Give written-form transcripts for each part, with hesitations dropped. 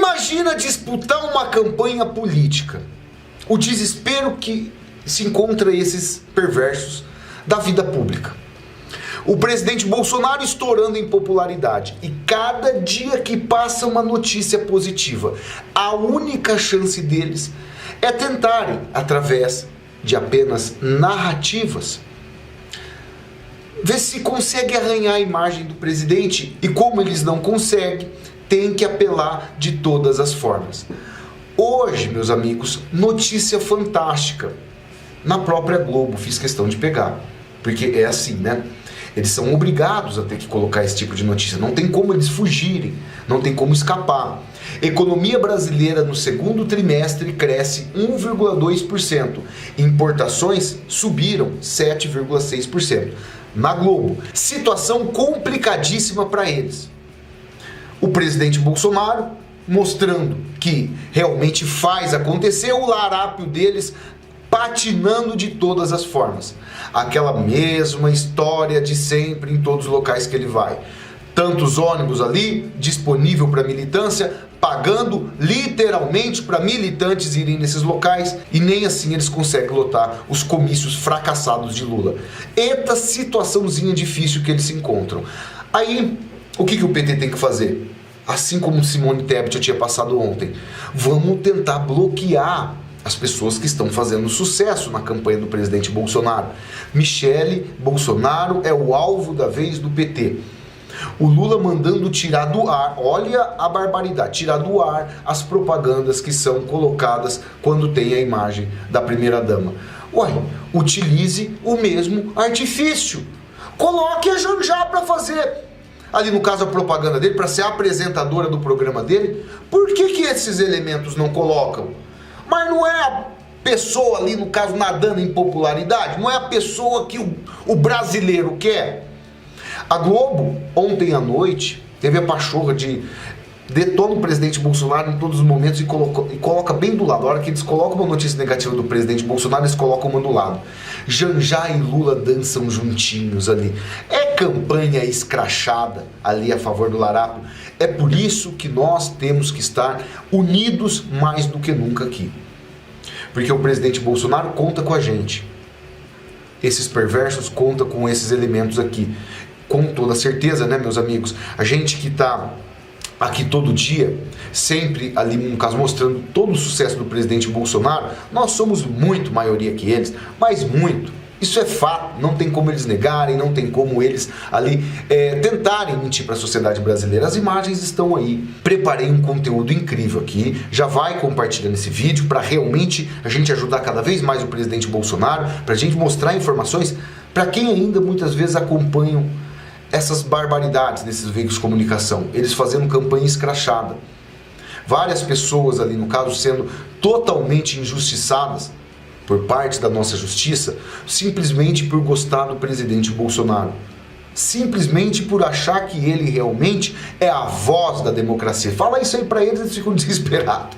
Imagina disputar uma campanha política. O desespero que se encontra esses perversos da vida pública. O presidente Bolsonaro estourando em popularidade. E cada dia que passa uma notícia positiva, a única chance deles é tentarem, através de apenas narrativas, ver se consegue arranhar a imagem do presidente. E como eles não conseguem, tem que apelar de todas as formas. Hoje, meus amigos, notícia fantástica. Na própria Globo, fiz questão de pegar. Porque é assim, né? Eles são obrigados a ter que colocar esse tipo de notícia. Não tem como eles fugirem, não tem como escapar. Economia brasileira no segundo trimestre cresce 1,2%. Importações subiram 7,6%. Na Globo, situação complicadíssima para eles. O presidente Bolsonaro mostrando que realmente faz acontecer, o larápio deles patinando de todas as formas. Aquela mesma história de sempre em todos os locais que ele vai. Tantos ônibus ali, disponível para militância, pagando literalmente para militantes irem nesses locais, e nem assim eles conseguem lotar os comícios fracassados de Lula. Eita situaçãozinha difícil que eles se encontram. Aí, o que o PT tem que fazer? Assim como Simone Tebet já tinha passado ontem, vamos tentar bloquear as pessoas que estão fazendo sucesso na campanha do presidente Bolsonaro. Michele Bolsonaro é o alvo da vez do PT. O Lula mandando tirar do ar, olha a barbaridade, tirar do ar as propagandas que são colocadas quando tem a imagem da primeira-dama. Ué, utilize o mesmo artifício. Coloque a Janja para fazer. Ali no caso a propaganda dele, para ser a apresentadora do programa dele. Por que esses elementos não colocam? Mas não é a pessoa ali, no caso, nadando em popularidade? Não é a pessoa que o brasileiro quer? A Globo, ontem à noite, teve a pachorra de detona o presidente Bolsonaro em todos os momentos e coloca bem do lado. A hora que eles colocam uma notícia negativa do presidente Bolsonaro, eles colocam uma do lado. Janja e Lula dançam juntinhos ali. É campanha escrachada ali a favor do larápio. É por isso que nós temos que estar unidos mais do que nunca aqui. Porque o presidente Bolsonaro conta com a gente. Esses perversos contam com esses elementos aqui. Com toda certeza, né, meus amigos? A gente que está aqui todo dia, sempre ali, no caso, mostrando todo o sucesso do presidente Bolsonaro, nós somos muito maioria que eles, mas muito. Isso é fato, não tem como eles negarem, não tem como eles ali tentarem mentir para a sociedade brasileira. As imagens estão aí. Preparei um conteúdo incrível aqui, já vai compartilhando esse vídeo para realmente a gente ajudar cada vez mais o presidente Bolsonaro, para a gente mostrar informações para quem ainda muitas vezes acompanham essas barbaridades desses veículos de comunicação, eles fazendo campanha escrachada. Várias pessoas ali, no caso, sendo totalmente injustiçadas por parte da nossa justiça, simplesmente por gostar do presidente Bolsonaro. Simplesmente por achar que ele realmente é a voz da democracia. Fala isso aí para eles, eles ficam desesperados.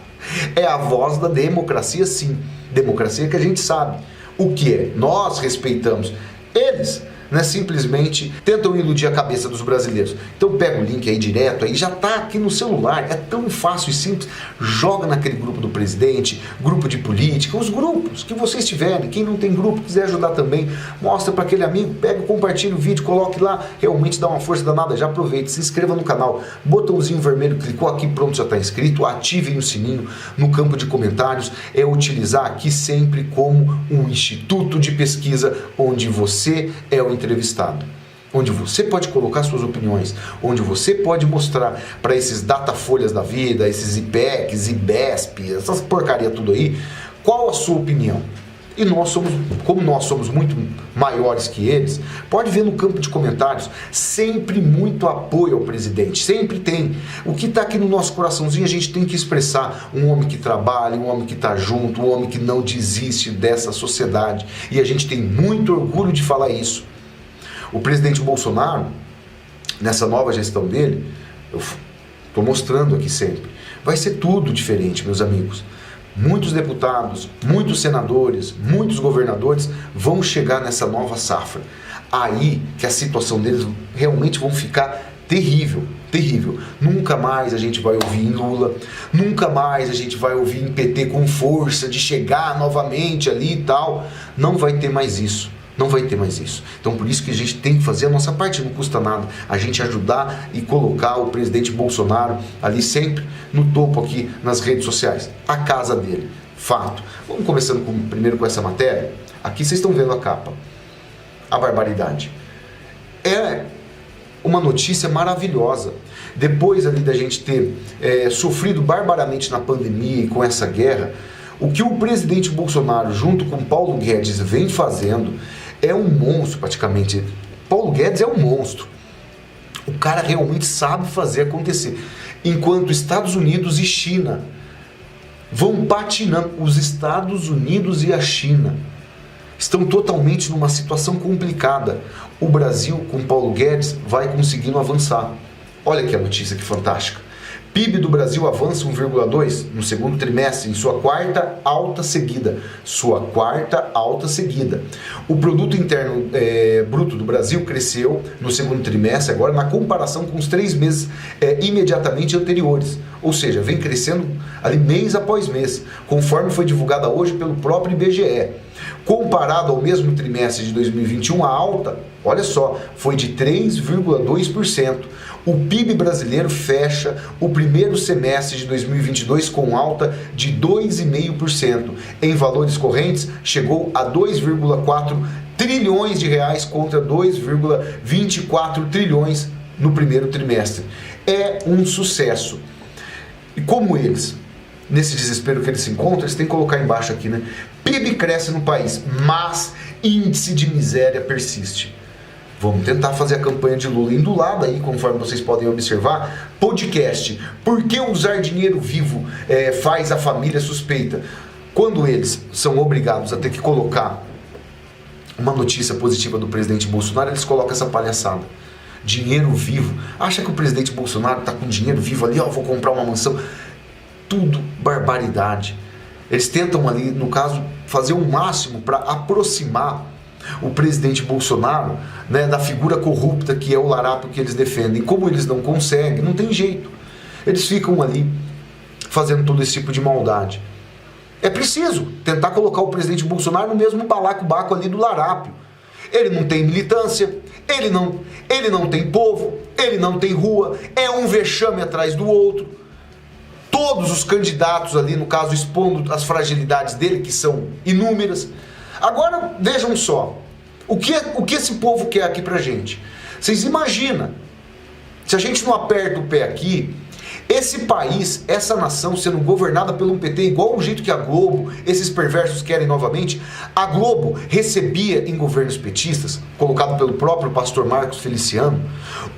É a voz da democracia, sim. Democracia que a gente sabe o que é. Nós respeitamos. Eles, né, simplesmente tentam iludir a cabeça dos brasileiros. Então pega o link aí direto, aí já tá aqui no celular, é tão fácil e simples. Joga naquele grupo do presidente, grupo de política, os grupos que vocês tiverem. Quem não tem grupo, quiser ajudar também, mostra para aquele amigo, pega, compartilha o vídeo, coloque lá, realmente dá uma força danada. Já aproveita, se inscreva no canal, botãozinho vermelho, clicou aqui, pronto, já está inscrito. Ativem o sininho no campo de comentários. É utilizar aqui sempre como um instituto de pesquisa onde você é o entrevistado, onde você pode colocar suas opiniões, onde você pode mostrar para esses datafolhas da vida, esses IPECs, IBESP, essas porcaria tudo aí, qual a sua opinião. E nós somos, como nós somos muito maiores que eles, pode ver no campo de comentários, sempre muito apoio ao presidente, sempre tem. O que está aqui no nosso coraçãozinho a gente tem que expressar. Um homem que trabalha, um homem que está junto, um homem que não desiste dessa sociedade. E a gente tem muito orgulho de falar isso. O presidente Bolsonaro, nessa nova gestão dele, eu estou mostrando aqui sempre, vai ser tudo diferente, meus amigos. Muitos deputados, muitos senadores, muitos governadores vão chegar nessa nova safra. Aí que a situação deles realmente vão ficar terrível, terrível. Nunca mais a gente vai ouvir em Lula, nunca mais a gente vai ouvir em PT com força de chegar novamente ali e tal. Não vai ter mais isso. Não vai ter mais isso. Então por isso que a gente tem que fazer a nossa parte, não custa nada a gente ajudar e colocar o presidente Bolsonaro ali sempre no topo aqui nas redes sociais. A casa dele. Fato. Vamos começando primeiro com essa matéria. Aqui vocês estão vendo a capa. A barbaridade. É uma notícia maravilhosa. Depois ali da gente ter sofrido barbaramente na pandemia e com essa guerra, o que o presidente Bolsonaro junto com Paulo Guedes vem fazendo é um monstro praticamente. Paulo Guedes é um monstro. O cara realmente sabe fazer acontecer. Enquanto Estados Unidos e China vão patinando, os Estados Unidos e a China estão totalmente numa situação complicada. O Brasil, com Paulo Guedes, vai conseguindo avançar. Olha que a notícia que fantástica. PIB do Brasil avança 1,2% no segundo trimestre, em sua quarta alta seguida. Sua quarta alta seguida. O produto interno bruto do Brasil cresceu no segundo trimestre, agora na comparação com os 3 meses imediatamente anteriores. Ou seja, vem crescendo ali mês após mês, conforme foi divulgada hoje pelo próprio IBGE. Comparado ao mesmo trimestre de 2021, a alta, olha só, foi de 3,2%. O PIB brasileiro fecha o primeiro semestre de 2022 com alta de 2,5%. Em valores correntes, chegou a 2,4 trilhões de reais contra 2,24 trilhões no primeiro trimestre. É um sucesso. E como eles, nesse desespero que eles se encontram, eles têm que colocar embaixo aqui, né? PIB cresce no país, mas índice de miséria persiste. Vamos tentar fazer a campanha de Lula indo lá daí, conforme vocês podem observar. Podcast. Por que usar dinheiro vivo faz a família suspeita? Quando eles são obrigados a ter que colocar uma notícia positiva do presidente Bolsonaro, eles colocam essa palhaçada. Dinheiro vivo. Acha que o presidente Bolsonaro está com dinheiro vivo ali, ó, vou comprar uma mansão. Tudo barbaridade. Eles tentam ali, no caso, fazer o máximo para aproximar o presidente Bolsonaro, né, da figura corrupta que é o larápio que eles defendem. Como eles não conseguem, não tem jeito. Eles ficam ali fazendo todo esse tipo de maldade. É preciso tentar colocar o presidente Bolsonaro no mesmo balacobaco ali do larápio. Ele não tem militância, ele não tem povo, ele não tem rua, é um vexame atrás do outro. Todos os candidatos ali, no caso, expondo as fragilidades dele, que são inúmeras. Agora, vejam só, o que esse povo quer aqui pra gente? Vocês imaginam, se a gente não aperta o pé aqui, esse país, essa nação sendo governada pelo um PT, igual o jeito que a Globo, esses perversos querem novamente, a Globo recebia em governos petistas, colocado pelo próprio pastor Marcos Feliciano,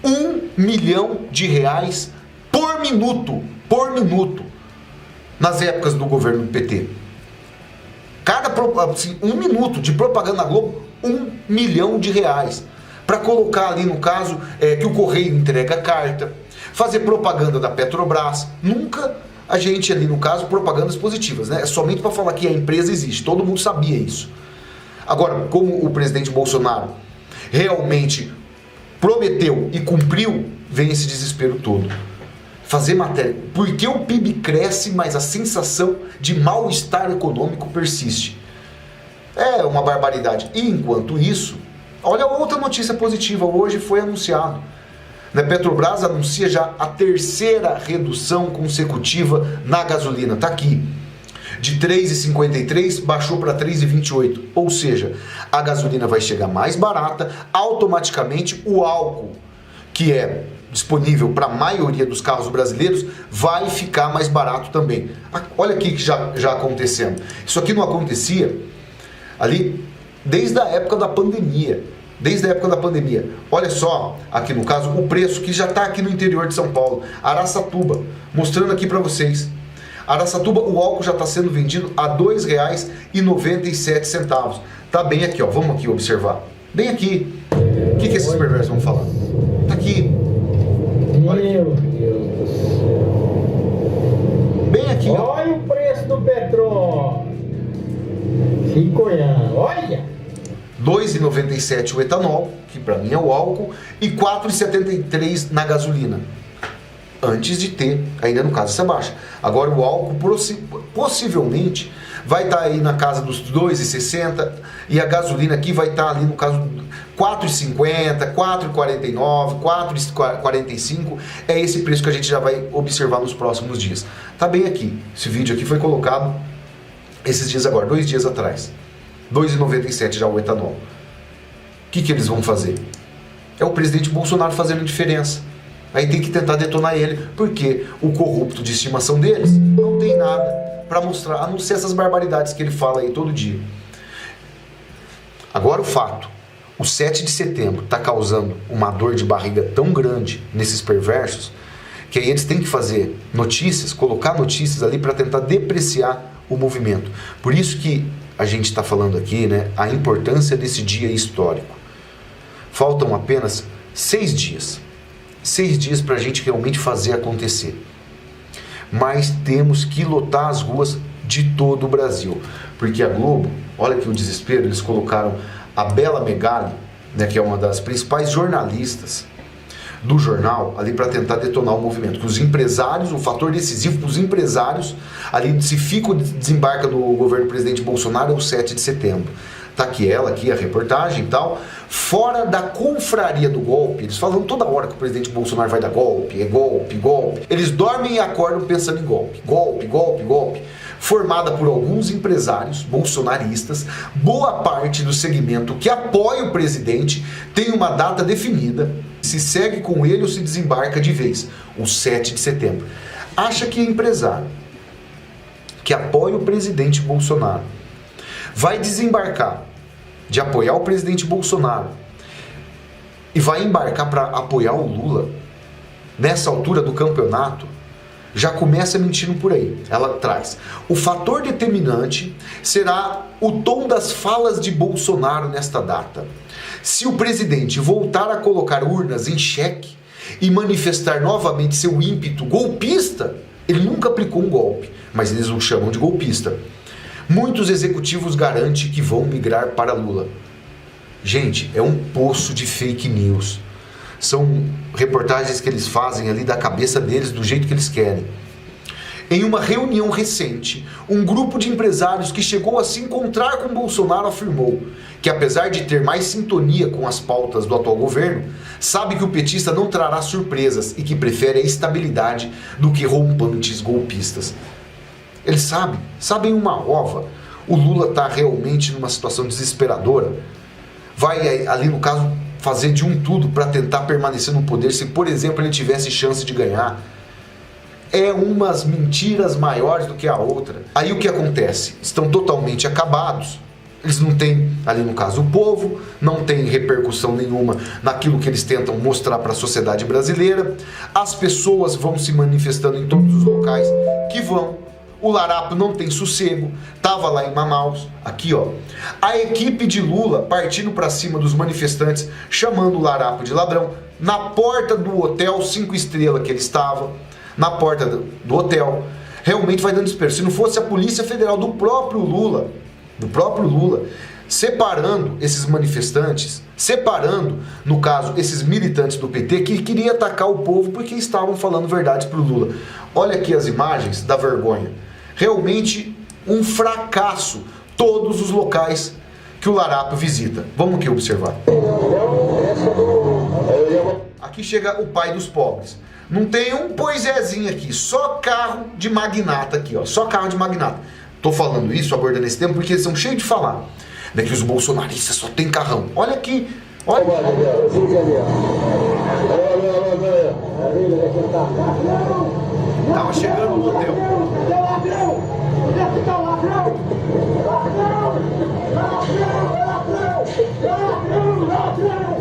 R$1 milhão por minuto, nas épocas do governo do PT. Assim, 1 minuto de propaganda na Globo, R$1 milhão, para colocar ali no caso que o Correio entrega carta, fazer propaganda da Petrobras. Nunca a gente ali no caso propagandas positivas, né? É somente para falar que a empresa existe, todo mundo sabia isso. Agora, como o presidente Bolsonaro realmente prometeu e cumpriu, vem esse desespero todo. Fazer matéria. Porque o PIB cresce, mas a sensação de mal-estar econômico persiste. É uma barbaridade. E enquanto isso, olha outra notícia positiva. Hoje foi anunciado. A Petrobras anuncia já a 3ª redução consecutiva na gasolina. Está aqui. De 3,53 baixou para 3,28. Ou seja, a gasolina vai chegar mais barata. Automaticamente o álcool, que é disponível para a maioria dos carros brasileiros, vai ficar mais barato também. Olha aqui que já acontecendo. Isso aqui não acontecia ali desde a época da pandemia. Olha só, aqui no caso, o preço que já está aqui no interior de São Paulo. Araçatuba, mostrando aqui para vocês. Araçatuba, o álcool já está sendo vendido a R$ 2,97. Tá bem aqui, ó. Vamos aqui observar. Bem aqui. O que esses perversos vão falar? Tá aqui. Meu Deus do céu. Bem aqui, ó. Olha o preço do petróleo. 5 anos, olha. R$ 2,97 o etanol, que para mim é o álcool, e R$ 4,73 na gasolina. antes de ter, ainda no caso, essa baixa. Agora o álcool possivelmente vai estar aí na casa dos 2,60 e a gasolina aqui vai estar ali no caso 4,50, 4,49, 4,45. É esse preço que a gente já vai observar nos próximos dias. Tá bem aqui. Esse vídeo aqui foi colocado esses dias agora, 2 dias atrás. 2,97 já o etanol. O que eles vão fazer? É o presidente Bolsonaro fazendo diferença. Aí tem que tentar detonar ele, porque o corrupto de estimação deles não tem nada para mostrar, a não ser essas barbaridades que ele fala aí todo dia. Agora o fato, o 7 de setembro está causando uma dor de barriga tão grande nesses perversos, que aí eles têm que fazer notícias, colocar notícias ali para tentar depreciar o movimento. Por isso que a gente está falando aqui, né, a importância desse dia histórico. Faltam apenas 6 dias. 6 dias para a gente realmente fazer acontecer. Mas temos que lotar as ruas de todo o Brasil. Porque a Globo, olha que o desespero, eles colocaram a Bela Megali, né, que é uma das principais jornalistas do jornal, ali para tentar detonar o movimento. Que os empresários, o fator decisivo para os empresários, ali se fica o desembarque do governo do presidente Bolsonaro é o 7 de setembro. Tá aqui ela, aqui a reportagem e tal. Fora da confraria do golpe, eles falam toda hora que o presidente Bolsonaro vai dar golpe, é golpe, golpe. Eles dormem e acordam pensando em golpe, golpe, golpe, golpe. Formada por alguns empresários bolsonaristas, boa parte do segmento que apoia o presidente tem uma data definida, se segue com ele ou se desembarca de vez, o 7 de setembro. Acha que é empresário que apoia o presidente Bolsonaro vai desembarcar de apoiar o presidente Bolsonaro e vai embarcar para apoiar o Lula nessa altura do campeonato, já começa mentindo por aí. Ela traz: o fator determinante será o tom das falas de Bolsonaro nesta data. Se o presidente voltar a colocar urnas em xeque e manifestar novamente seu ímpeto golpista, ele nunca aplicou um golpe, mas eles o chamam de golpista. Muitos executivos garantem que vão migrar para Lula. Gente, é um poço de fake news. São reportagens que eles fazem ali da cabeça deles, do jeito que eles querem. Em uma reunião recente, um grupo de empresários que chegou a se encontrar com Bolsonaro afirmou que, apesar de ter mais sintonia com as pautas do atual governo, sabe que o petista não trará surpresas e que prefere a estabilidade do que rompantes golpistas. Eles sabem uma ova. O Lula está realmente numa situação desesperadora. Vai ali, no caso, fazer de um tudo para tentar permanecer no poder se, por exemplo, ele tivesse chance de ganhar. É umas mentiras maiores do que a outra. Aí o que acontece? Estão totalmente acabados. Eles não têm, ali no caso, o povo, não tem repercussão nenhuma naquilo que eles tentam mostrar para a sociedade brasileira. As pessoas vão se manifestando em todos os locais que vão. O Larápio não tem sossego, estava lá em Manaus, aqui ó. A equipe de Lula partindo para cima dos manifestantes, chamando o Larápio de ladrão, na porta do hotel 5 estrelas que ele estava, na porta do hotel. Realmente vai dando desespero. Se não fosse a Polícia Federal do próprio Lula, separando esses manifestantes, separando, no caso, esses militantes do PT que queria atacar o povo porque estavam falando verdades para o Lula. Olha aqui as imagens da vergonha. Realmente um fracasso todos os locais que o Larápio visita. Vamos aqui observar. Aqui chega o pai dos pobres. Não tem um poisézinho aqui, só carro de magnata aqui, ó, só carro de magnata. Tô falando isso, abordando esse tema, porque eles são cheios de falar, né, que os bolsonaristas só tem carrão. Olha aqui, olha. Tava chegando no hotel. Onde é que tá o ladrão? Ladrão! Ladrão! Ladrão! Ladrão!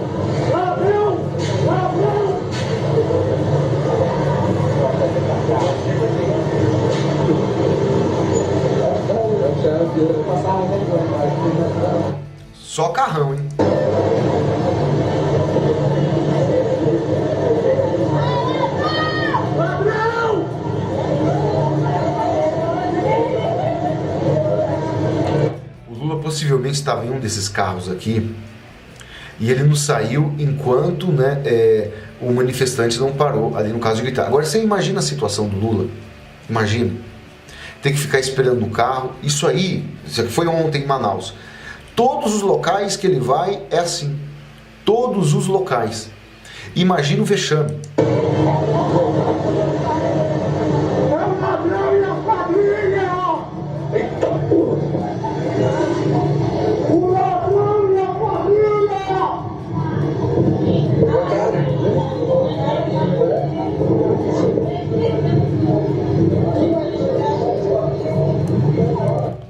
Ladrão! Ladrão! Só carrão, hein? Possivelmente estava em um desses carros aqui e ele não saiu enquanto, né, o manifestante não parou ali no caso de gritar. Agora você imagina a situação do Lula, imagina, ter que ficar esperando no carro, isso aqui foi ontem em Manaus. Todos os locais que ele vai é assim, todos os locais. Imagina o vexame.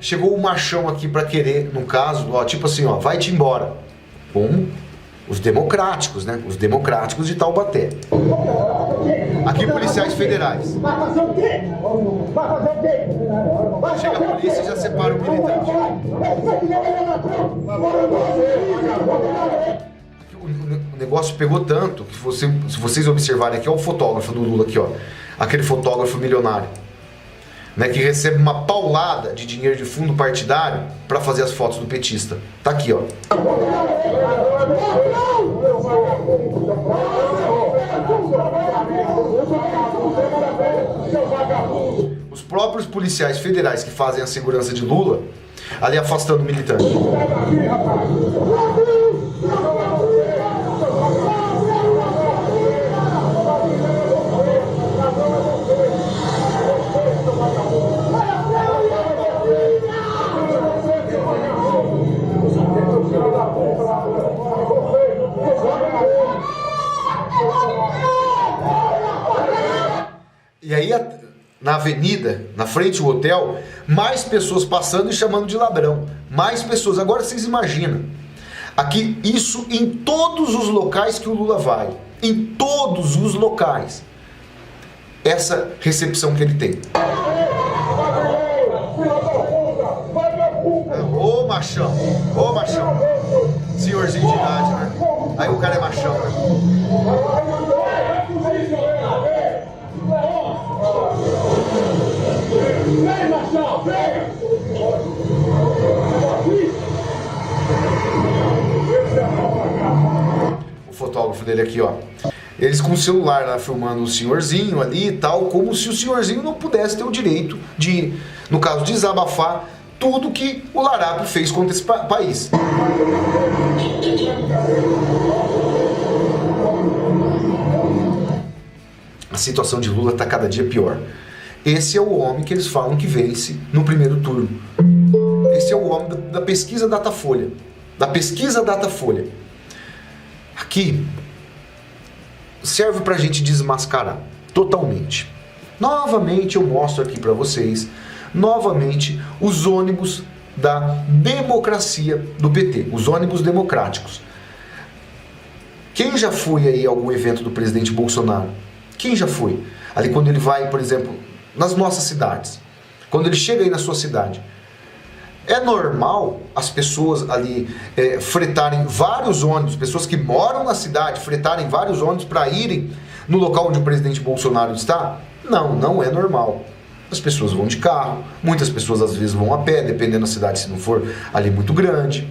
Chegou o machão aqui para querer, no caso, ó, tipo assim, ó, vai-te embora. Com os democráticos, né? Os democráticos de Taubaté. Aqui policiais federais. Vai fazer o quê? Vai fazer o quê? Chega a polícia e já separa o militante. O negócio pegou tanto que se vocês observarem aqui, ó, o fotógrafo do Lula aqui, ó. Aquele fotógrafo milionário. Né, que recebe uma paulada de dinheiro de fundo partidário para fazer as fotos do petista. Tá aqui, ó. Os próprios policiais federais que fazem a segurança de Lula ali afastando o militante. E aí, na avenida, na frente do hotel, mais pessoas passando e chamando de ladrão. Mais pessoas. Agora vocês imaginam. Aqui, isso em todos os locais que o Lula vai. Em todos os locais. Essa recepção que ele tem. Ô machão, ô machão. Senhorzinho de idade, né? Aí o cara é machão, né? Vem, machão, vem! O fotógrafo dele aqui, ó. Eles com o celular lá filmando o senhorzinho ali e tal, como se o senhorzinho não pudesse ter o direito de, no caso, desabafar tudo que o Larápio fez contra esse país. A situação de Lula está cada dia pior. Esse é o homem que eles falam que vence no primeiro turno. Esse é o homem da pesquisa Datafolha. Da pesquisa Datafolha. Aqui serve para a gente desmascarar totalmente. Novamente eu mostro aqui para vocês, novamente, os ônibus da democracia do PT. Os ônibus democráticos. Quem já foi aí a algum evento do presidente Bolsonaro? Quem já foi? Ali quando ele vai, por exemplo, nas nossas cidades. Quando ele chega aí na sua cidade. É normal as pessoas ali fretarem vários ônibus, pessoas que moram na cidade, fretarem vários ônibus para irem no local onde o presidente Bolsonaro está? Não, não é normal. As pessoas vão de carro, muitas pessoas às vezes vão a pé, dependendo da cidade, se não for ali muito grande.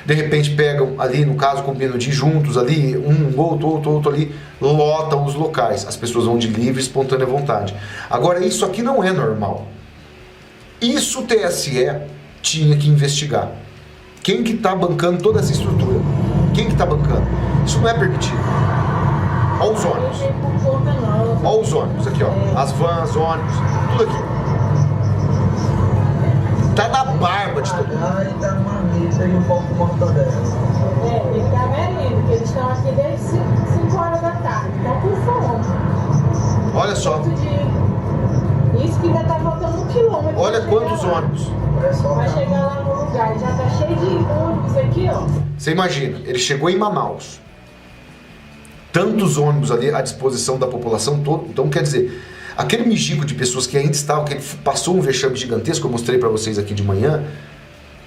De repente pegam ali, no caso, combinam de ir juntos ali, um, outro ali, lotam os locais. As pessoas vão de livre e espontânea vontade. Agora, isso aqui não é normal. Isso o TSE tinha que investigar. Quem que está bancando toda essa estrutura? Quem que está bancando? Isso não é permitido. Olha os ônibus. Olha os ônibus aqui, ó. As vans, ônibus, tudo aqui. Tá na barba de todo mundo. Ai, tá uma mesa e um pouco de mortadela. Ele tá velhinho, porque eles estão aqui desde 5 horas da tarde. Tá com fome. Olha só. Isso que ainda tá faltando 1 quilômetro. Olha quantos ônibus. Vai chegar lá no lugar, já tá cheio de ônibus aqui, ó. Você imagina, ele chegou em Manaus. Tantos ônibus ali à disposição da população toda. Então, quer dizer, aquele mijico de pessoas que ainda estavam, que ele passou um vexame gigantesco, eu mostrei para vocês aqui de manhã,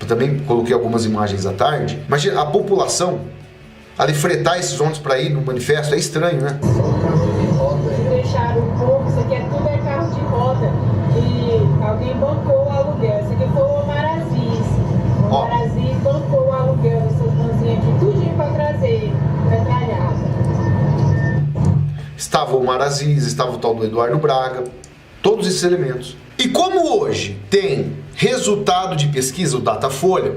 eu também coloquei algumas imagens à tarde. Imagina, a população ali fretar esses ônibus para ir no manifesto, é estranho, né? Deixaram um pouco, isso aqui tudo é carro de roda. E alguém bancou o aluguel. Isso aqui foi o Omar Aziz. O Omar Aziz bancou o aluguel dessas vanzinhas aqui, tudinho para trazer metralhada. estava o Omar Aziz, estava o tal do Eduardo Braga, todos esses elementos. E como hoje tem resultado de pesquisa, o Datafolha,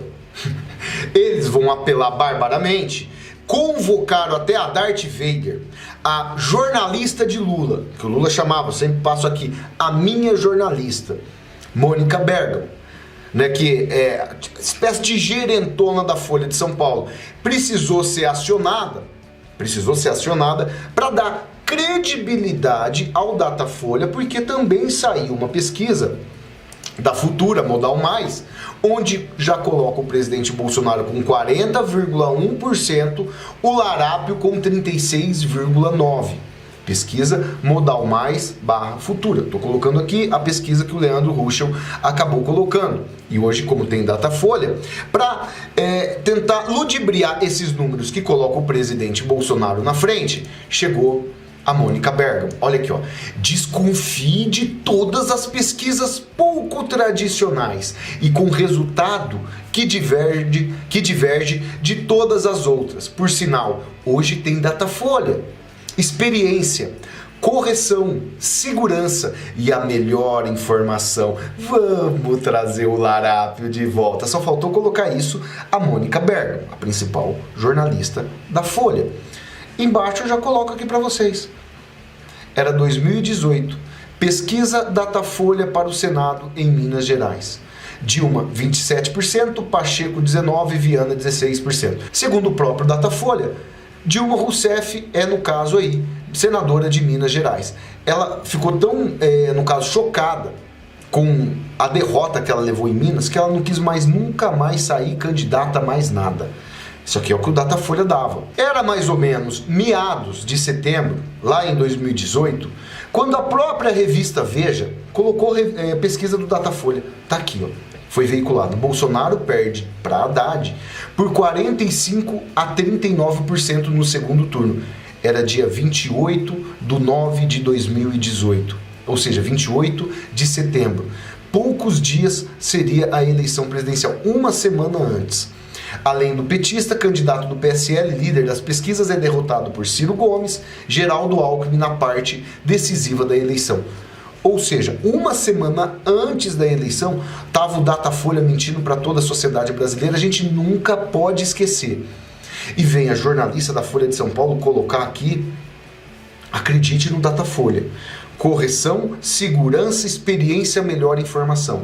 eles vão apelar barbaramente, convocaram até a Darth Vader, a jornalista de Lula, que o Lula chamava, sempre passo aqui, a minha jornalista, Mônica Bergamo, né, que é espécie de gerentona da Folha de São Paulo, precisou ser acionada para dar credibilidade ao Datafolha, porque também saiu uma pesquisa da Futura Modal Mais, onde já coloca o presidente Bolsonaro com 40,1%, o Larápio com 36,9%. Pesquisa Modal Mais / Futura. Estou colocando aqui a pesquisa que o Leandro Ruschel acabou colocando. E hoje, como tem Datafolha, para tentar ludibriar esses números que colocam o presidente Bolsonaro na frente, chegou a Mônica Bergamo. Olha aqui, ó. Desconfie de todas as pesquisas pouco tradicionais e com resultado que diverge de todas as outras. Por sinal, hoje tem Datafolha. Experiência, correção, segurança e a melhor informação. Vamos trazer o Larápio de volta. Só faltou colocar isso a Mônica Bergamo, a principal jornalista da Folha. Embaixo eu já coloco aqui para vocês. Era 2018. Pesquisa Datafolha para o Senado em Minas Gerais. Dilma, 27%, Pacheco, 19%, Viana, 16%. Segundo o próprio Datafolha, Dilma Rousseff é, no caso aí, senadora de Minas Gerais. Ela ficou tão, no caso, chocada com a derrota que ela levou em Minas, que ela não quis nunca mais sair candidata a mais nada. Isso aqui é o que o Datafolha dava. Era mais ou menos meados de setembro, lá em 2018, quando a própria revista Veja colocou pesquisa do Datafolha. Tá aqui, ó. Foi veiculado. Bolsonaro perde para Haddad por 45% a 39% no segundo turno. Era dia 28/9/2018, ou seja, 28 de setembro. Poucos dias seria a eleição presidencial, uma semana antes. Além do petista, candidato do PSL, líder das pesquisas, é derrotado por Ciro Gomes, Geraldo Alckmin na parte decisiva da eleição. Ou seja, uma semana antes da eleição, estava o Datafolha mentindo para toda a sociedade brasileira. A gente nunca pode esquecer. E vem a jornalista da Folha de São Paulo colocar aqui, acredite no Datafolha. Correção, segurança, experiência, melhor informação.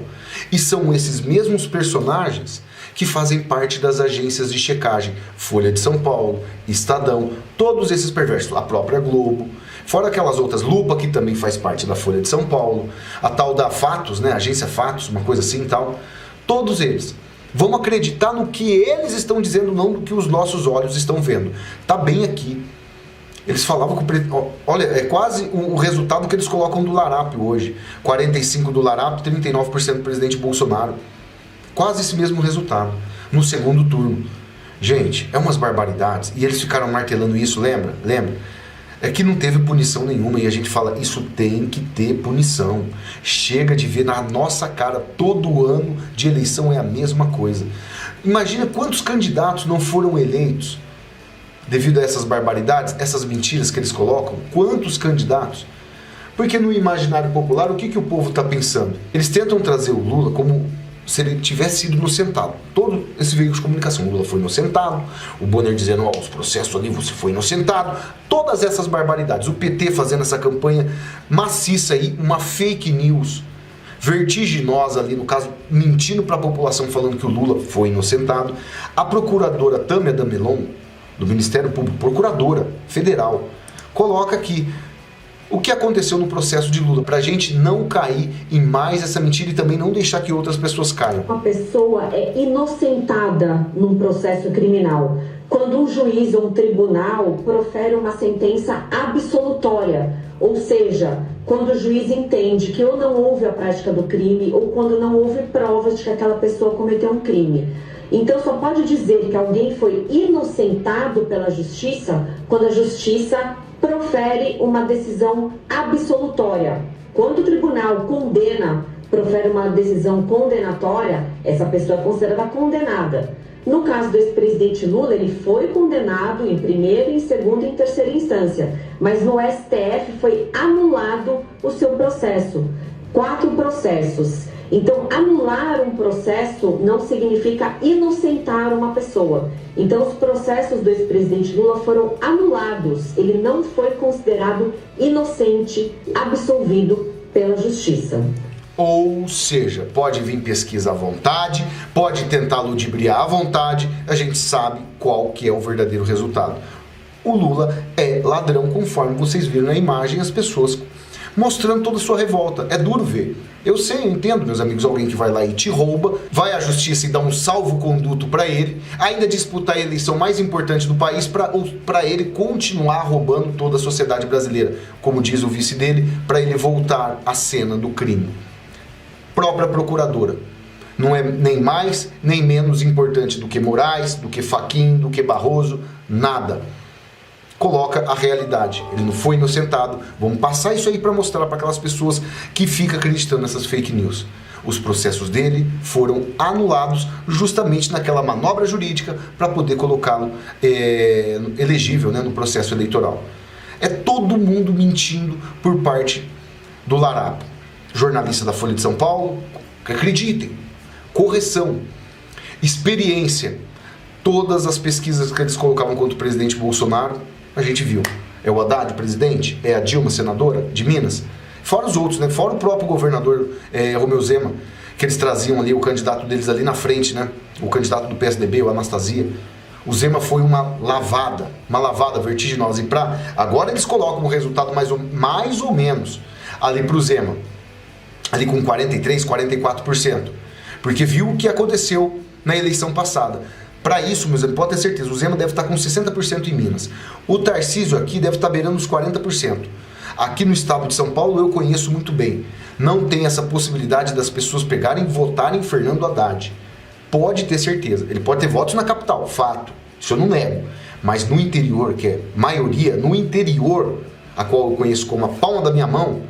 E são esses mesmos personagens que fazem parte das agências de checagem. Folha de São Paulo, Estadão, todos esses perversos. A própria Globo. Fora aquelas outras, Lupa, que também faz parte da Folha de São Paulo, a tal da Fatos, né, agência Fatos, uma coisa assim e tal. Todos eles. Vamos acreditar no que eles estão dizendo, não no que os nossos olhos estão vendo. Tá bem aqui. Eles falavam que olha, é quase o resultado que eles colocam do Larápio hoje. 45% do Larápio, 39% do presidente Bolsonaro. Quase esse mesmo resultado no segundo turno. Gente, é umas barbaridades. E eles ficaram martelando isso, lembra? É que não teve punição nenhuma e a gente fala, isso tem que ter punição. Chega de ver na nossa cara, todo ano de eleição é a mesma coisa. Imagina quantos candidatos não foram eleitos devido a essas barbaridades, essas mentiras que eles colocam. Quantos candidatos? Porque no imaginário popular, o que o povo está pensando? Eles tentam trazer o Lula como se ele tivesse sido inocentado. Todo esse veículo de comunicação, o Lula foi inocentado, o Bonner dizendo, ó, os processos ali, você foi inocentado, todas essas barbaridades, o PT fazendo essa campanha maciça aí, uma fake news vertiginosa ali, no caso, mentindo para a população, falando que o Lula foi inocentado. A procuradora Tâmia Damelon, do Ministério Público, procuradora federal, coloca aqui o que aconteceu no processo de Lula, para a gente não cair em mais essa mentira e também não deixar que outras pessoas caiam. Uma pessoa é inocentada num processo criminal quando um juiz ou um tribunal profere uma sentença absolutória, ou seja, quando o juiz entende que ou não houve a prática do crime ou quando não houve provas de que aquela pessoa cometeu um crime. Então só pode dizer que alguém foi inocentado pela justiça quando a justiça profere uma decisão absolutória. Quando o tribunal condena profere uma decisão condenatória, essa pessoa é considerada condenada. No caso do ex-presidente Lula, ele foi condenado em primeira, em segunda e em terceira instância, mas no STF foi anulado o seu processo. 4 processos. Então, anular um processo não significa inocentar uma pessoa. Então, os processos do ex-presidente Lula foram anulados. Ele não foi considerado inocente, absolvido pela justiça. Ou seja, pode vir pesquisa à vontade, pode tentar ludibriar à vontade, a gente sabe qual que é o verdadeiro resultado. O Lula é ladrão, conforme vocês viram na imagem, as pessoas mostrando toda a sua revolta. É duro ver. Eu sei, eu entendo, meus amigos, alguém que vai lá e te rouba, vai à justiça e dá um salvo-conduto para ele, ainda disputar a eleição mais importante do país para ele continuar roubando toda a sociedade brasileira, como diz o vice dele, para ele voltar à cena do crime. Própria procuradora. Não é nem mais, nem menos importante do que Moraes, do que Fachin, do que Barroso, nada. Coloca a realidade. Ele não foi inocentado. Vamos passar isso aí para mostrar para aquelas pessoas que ficam acreditando nessas fake news. Os processos dele foram anulados justamente naquela manobra jurídica para poder colocá-lo elegível, né, no processo eleitoral. É todo mundo mentindo por parte do Larapo. Jornalista da Folha de São Paulo, acreditem, correção, experiência, todas as pesquisas que eles colocavam contra o presidente Bolsonaro, a gente viu. É o Haddad, o presidente, é a Dilma, senadora de Minas, fora os outros, né? Fora o próprio governador Romeu Zema, que eles traziam ali o candidato deles ali na frente, né? O candidato do PSDB, o Anastasia. O Zema foi uma lavada vertiginosa. E agora eles colocam o resultado mais ou menos ali para o Zema, ali com 43%, 44%, porque viu o que aconteceu na eleição passada. Para isso, meus amigos, pode ter certeza, o Zema deve estar com 60% em Minas. O Tarcísio aqui deve estar beirando os 40%. Aqui no estado de São Paulo eu conheço muito bem. Não tem essa possibilidade das pessoas pegarem e votarem em Fernando Haddad. Pode ter certeza. Ele pode ter votos na capital, fato. Isso eu não nego. Mas no interior, que é maioria, no interior, a qual eu conheço como a palma da minha mão,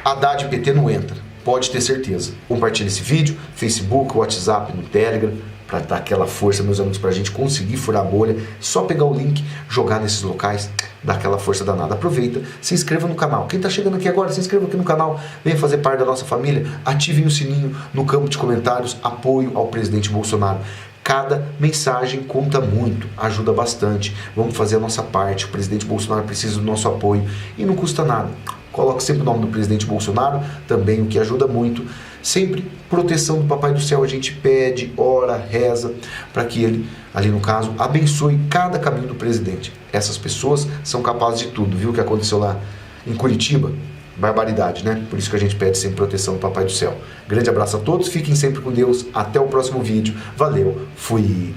Haddad e PT não entra. Pode ter certeza. Compartilhe esse vídeo, Facebook, WhatsApp, no Telegram, para dar aquela força, meus amigos, para a gente conseguir furar a bolha. Só pegar o link, jogar nesses locais, dar aquela força danada. Aproveita, se inscreva no canal. Quem está chegando aqui agora, se inscreva aqui no canal, venha fazer parte da nossa família, ativem o sininho no campo de comentários, apoio ao presidente Bolsonaro. Cada mensagem conta muito, ajuda bastante. Vamos fazer a nossa parte. O presidente Bolsonaro precisa do nosso apoio e não custa nada. Coloque sempre o nome do presidente Bolsonaro, também o que ajuda muito. Sempre proteção do Papai do Céu, a gente pede, ora, reza, para que ele, ali no caso, abençoe cada caminho do presidente. Essas pessoas são capazes de tudo, viu o que aconteceu lá em Curitiba? Barbaridade, né? Por isso que a gente pede sempre proteção do Papai do Céu. Grande abraço a todos, fiquem sempre com Deus, até o próximo vídeo. Valeu, fui!